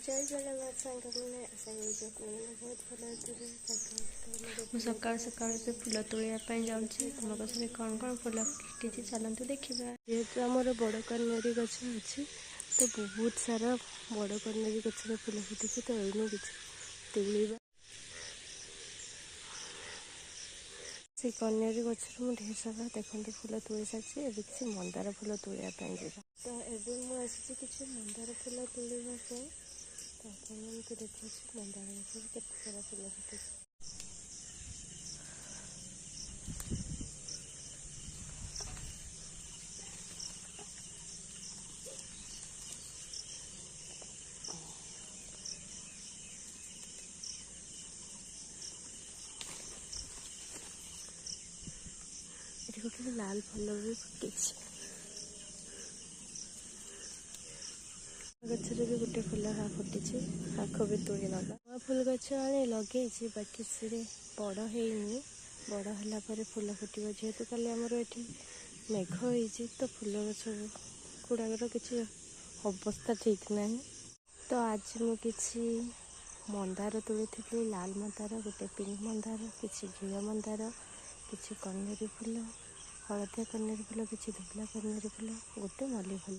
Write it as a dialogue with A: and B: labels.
A: जय जगन्नाथ सांग मैंने आशा करूँ बहुत भल
B: ମୁଁ ସକାଳୁ ସକାଳୁ ଏବେ ଫୁଲ ତୋଳିବା ପାଇଁ ଯାଉଛି। ଆମ ଗଛରେ କ'ଣ କ'ଣ ଫୁଲ ଫୁଟିଛି ଚାଲନ୍ତୁ ଦେଖିବା।
A: ଯେହେତୁ ଆମର ବଡ଼ କନିଆରୀ ଗଛ ଅଛି ତ ବହୁତ ସାରା ବଡ଼ କନିଆରୀ ଗଛରେ ଫୁଲ ଫୁଟିଛି ତ ଏଇନୁ କିଛି ତୋଳିବା। ସେ କନିଆରୀ ଗଛରୁ ମୁଁ ଢେର ସାରା ଦେଖନ୍ତୁ ଫୁଲ ତୋଳି ସାରିଛି। ଏବେ କିଛି ମନ୍ଦାର ଫୁଲ ତୋଳିବା ପାଇଁ ଯିବା। ତ ଏବେ ମୁଁ ଆସିଛି କିଛି ମନ୍ଦାର ଫୁଲ ତୋଳିବା ପାଇଁ। ତ ଆପଣମାନଙ୍କୁ ଦେଖାଉଛି ମନ୍ଦାର ଗଛରେ କେତେ ସାରା ଫୁଲ ଫୁଟିଛି। ଏଠି ଗୋଟେ ଲାଲ ଫୁଲ ବି ଫୁଟିଛି। ଗଛରେ ବି ଗୋଟେ ଫୁଲ ଫୁଟିଛି, ଆଖ ବି ତୋଳି ନେବା। ନୂଆ ଫୁଲ ଗଛ ଆଣି ଲଗେଇଛି ବାକି ସିରେ ବଡ଼ ହେଇନି। ବଡ଼ ହେଲା ପରେ ଫୁଲ ଫୁଟିବ। ଯେହେତୁ କାଲି ଆମର ଏଠି ମେଘ ହେଇଛି ତ ଫୁଲ ଗଛ ଗୁଡ଼ାକର କିଛି ଅବସ୍ଥା ଠିକ୍ ନାହିଁ। ତ ଆଜି ମୁଁ କିଛି ମନ୍ଦାର ତୋଳିଥିଲି, ଲାଲ ମନ୍ଦାର, ଗୋଟେ ପିଙ୍କ ମନ୍ଦାର, କିଛି ଘିଅ ମନ୍ଦାର, କିଛି କନିଆରୀ ଫୁଲ, ହଳଦିଆ କନିଆରୀ ଫୁଲ, କିଛି ଧଳା କନିଆରୀ ଫୁଲ, ଗୋଟେ ମଲ୍ଲି ଫୁଲ।